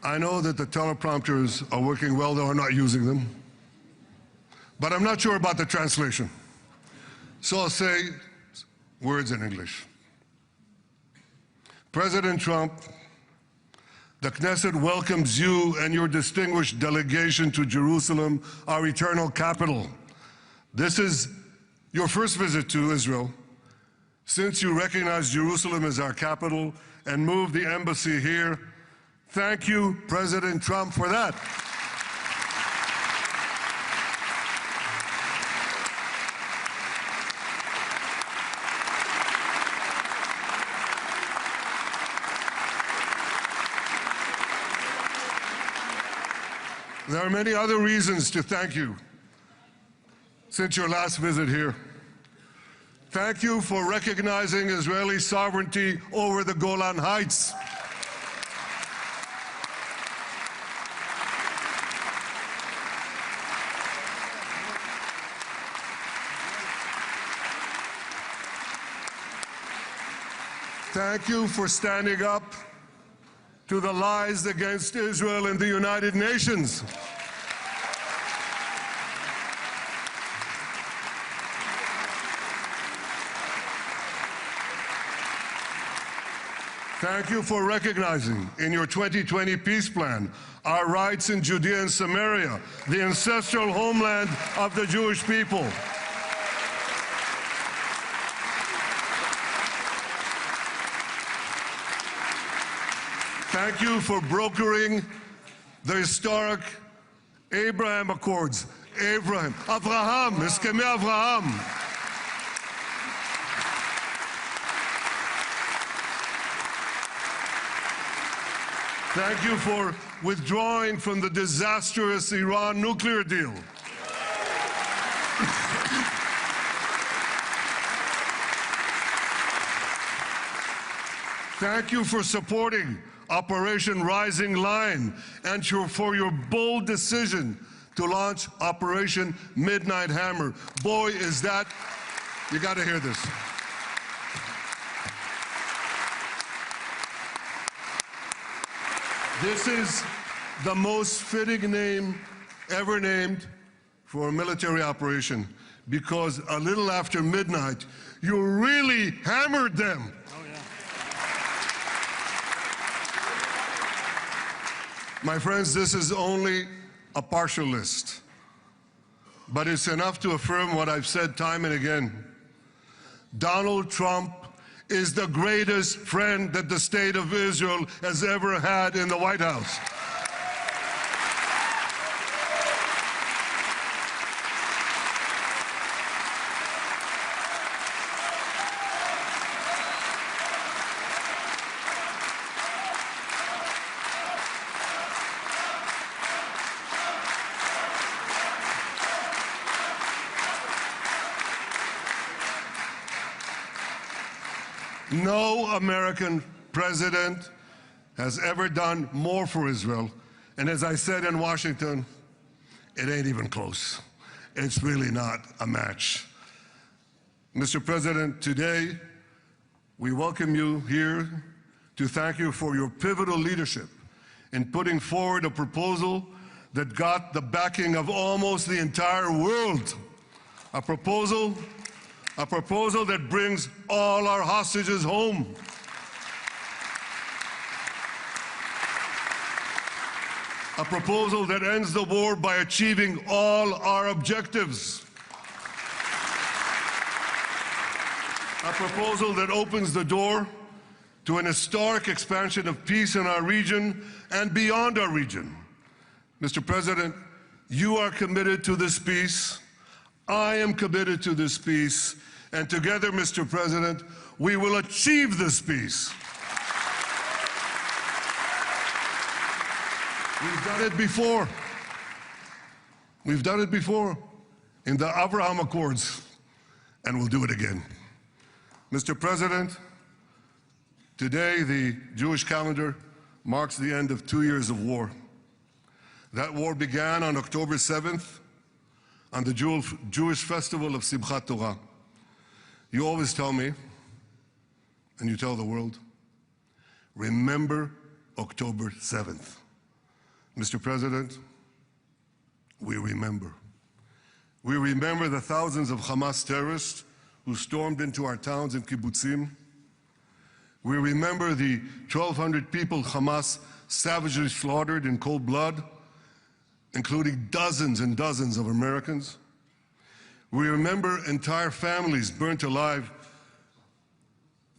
I know that the teleprompters are working well, though I'm not using them. But I'm not sure about the translation. So I'll say words in English. President Trump, the Knesset welcomes you and your distinguished delegation to Jerusalem, our eternal capital. This is your first visit to Israel since you recognize Jerusalem as our capital and moved the embassy here. Thank you, President Trump, for that. There are many other reasons to thank you since your last visit here. Thank you for recognizing Israeli sovereignty over the Golan Heights. Thank you for standing up to the lies against Israel in the United Nations. Thank you for recognizing in your 2020 peace plan our rights in Judea and Samaria, the ancestral homeland of the Jewish people. Thank you for brokering the historic Abraham Accords. Abraham, Eskemei Avraham. Thank you for withdrawing from the disastrous Iran nuclear deal. Thank you for supporting Operation Rising Lion and for your bold decision to launch Operation Midnight Hammer. Boy, is that, you got to hear this. This is the most fitting name ever named for a military operation, because a little after midnight, you really hammered them. My friends, this is only a partial list, but it's enough to affirm what I've said time and again. Donald Trump is the greatest friend that the state of Israel has ever had in the White House. No American president has ever done more for Israel. And as I said in Washington, it ain't even close. It's really not a match. Mr. President, today we welcome you here to thank you for your pivotal leadership in putting forward a proposal that got the backing of almost the entire world. A proposal that brings all our hostages home. A proposal that ends the war by achieving all our objectives. A proposal that opens the door to an historic expansion of peace in our region and beyond our region. Mr. President, you are committed to this peace. I am committed to this peace. And together, Mr. President, we will achieve this peace. We've done it before. We've done it before in the Abraham Accords, and we'll do it again. Mr. President, today the Jewish calendar marks the end of 2 years of war. That war began on October 7th, on the Jewish festival of Simchat Torah. You always tell me, and you tell the world, remember October 7th. Mr. President, we remember. We remember the thousands of Hamas terrorists who stormed into our towns and kibbutzim. We remember the 1,200 people Hamas savagely slaughtered in cold blood, including dozens and dozens of Americans. We remember entire families burnt alive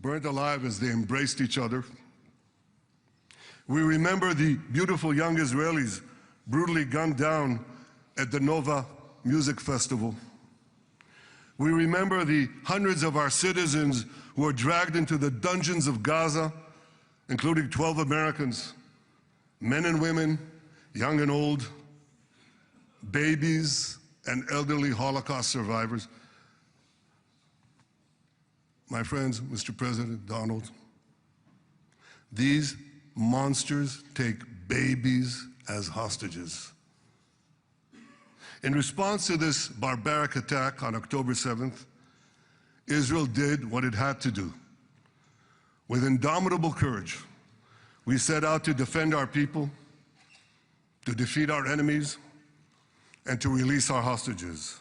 as they embraced each other. We remember the beautiful young Israelis brutally gunned down at the Nova Music Festival. We remember the hundreds of our citizens who were dragged into the dungeons of Gaza, including 12 Americans, men and women, young and old, babies and elderly Holocaust survivors. My friends, Mr. President, Donald, these monsters take babies as hostages. In response to this barbaric attack on October 7th, Israel did what it had to do. With indomitable courage, we set out to defend our people, to defeat our enemies, and to release our hostages.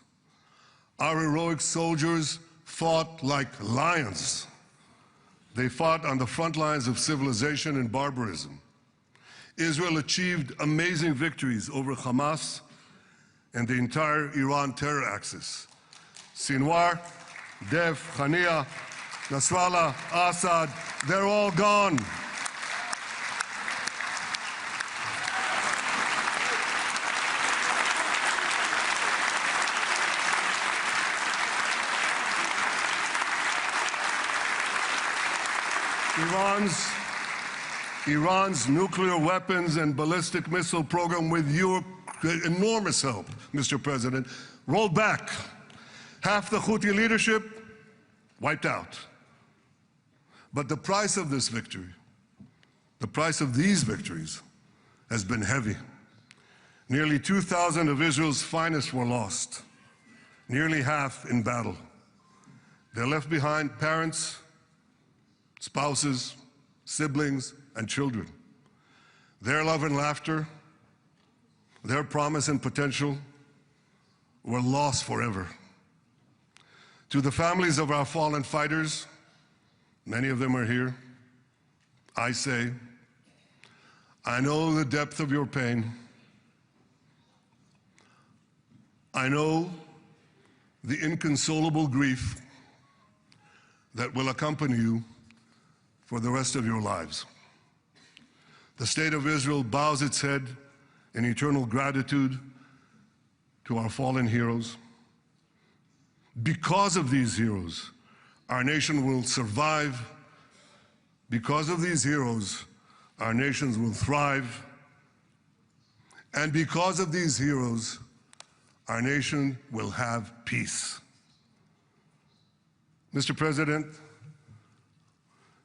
Our heroic soldiers fought like lions. They fought on the front lines of civilization and barbarism. Israel achieved amazing victories over Hamas and the entire Iran terror axis. Sinwar, Dev, Hania, Nasrallah, Assad, they're all gone. Iran's nuclear weapons and ballistic missile program, with your enormous help, Mr. President, rolled back. Half the Houthi leadership wiped out. But the price of this victory, the price of these victories, has been heavy. Nearly 2,000 of Israel's finest were lost, nearly half in battle. They left behind parents, spouses, siblings, and children. Their love and laughter, their promise and potential were lost forever. To the families of our fallen fighters, many of them are here, I say, I know the depth of your pain. I know the inconsolable grief that will accompany you for the rest of your lives. The state of Israel bows its head in eternal gratitude to our fallen heroes. Because of these heroes, our nation will survive. Because of these heroes, our nations will thrive. And because of these heroes, our nation will have peace. Mr. President,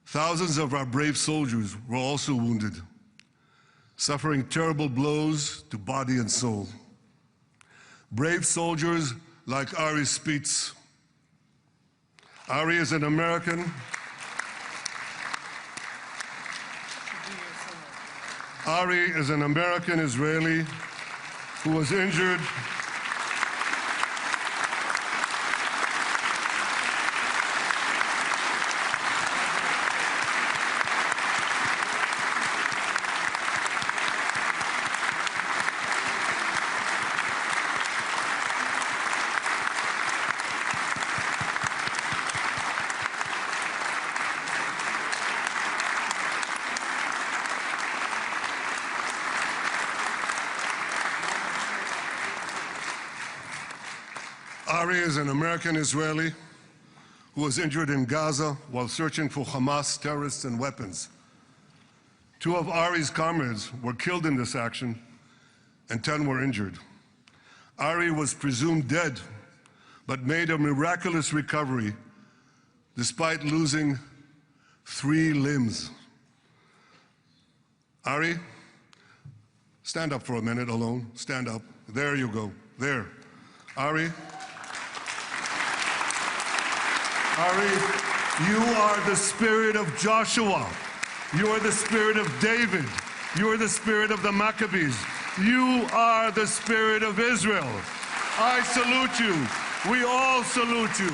thousands of our brave soldiers were also wounded, suffering terrible blows to body and soul. Brave soldiers like Ari Spitz. Ari is an American. Ari is an American Israeli who was injured Ari is an American Israeli who was injured in Gaza while searching for Hamas terrorists and weapons. 2 of Ari's comrades were killed in this action, and 10 were injured. Ari was presumed dead, but made a miraculous recovery despite losing 3 limbs. Ari, stand up for a minute alone. Stand up. There you go. There. Ari, you are the spirit of Joshua. You are the spirit of David. You are the spirit of the Maccabees. You are the spirit of Israel. I salute you. We all salute you.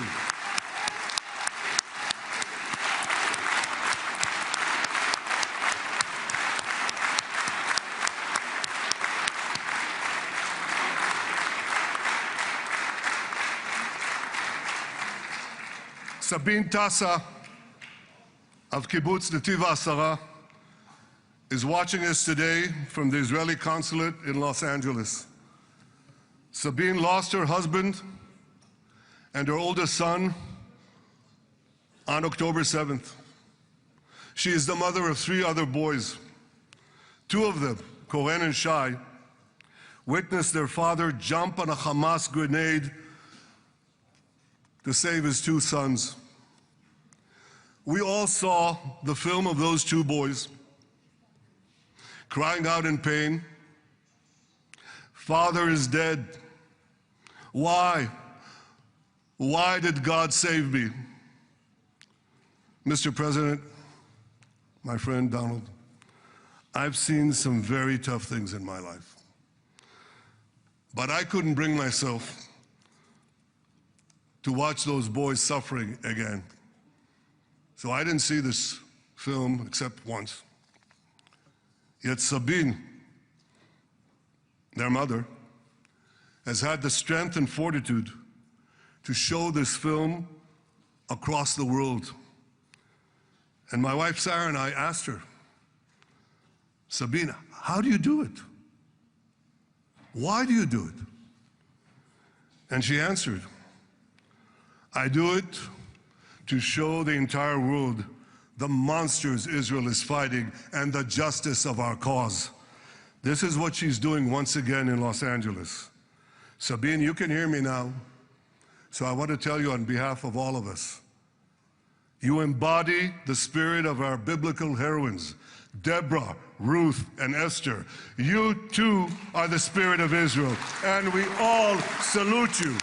Sabine Tassa of Kibbutz Netiv HaAsara is watching us today from the Israeli consulate in Los Angeles. Sabine lost her husband and her oldest son on October 7th. She is the mother of 3 other boys. 2 of them, Koren and Shai, witnessed their father jump on a Hamas grenade to save his 2 sons. We all saw the film of those 2 boys crying out in pain, "Father is dead. Why? Why did God save me?" Mr. President, my friend Donald, I've seen some very tough things in my life, but I couldn't bring myself to watch those boys suffering again. So I didn't see this film except once. Yet Sabine, their mother, has had the strength and fortitude to show this film across the world. And my wife Sarah and I asked her, "Sabine, how do you do it? Why do you do it?" And she answered, "I do it to show the entire world the monsters Israel is fighting and the justice of our cause." This is what she's doing once again in Los Angeles. Sabine, you can hear me now, so I want to tell you on behalf of all of us, you embody the spirit of our biblical heroines, Deborah, Ruth, and Esther. You too are the spirit of Israel, and we all salute you.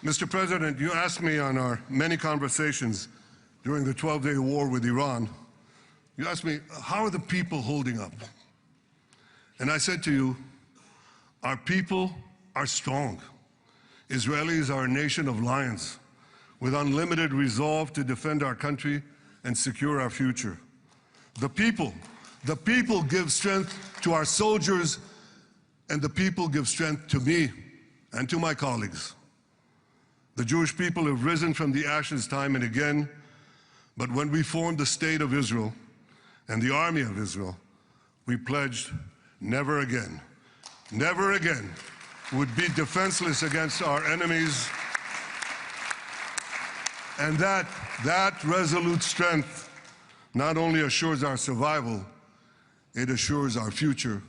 Mr. President, you asked me on our many conversations during the 12-day war with Iran, you asked me, how are the people holding up? And I said to you, our people are strong. Israelis are a nation of lions with unlimited resolve to defend our country and secure our future. The people give strength to our soldiers, and the people give strength to me and to my colleagues. The Jewish people have risen from the ashes time and again, but when we formed the State of Israel and the Army of Israel, we pledged never again would be defenseless against our enemies. And that resolute strength not only assures our survival, it assures our future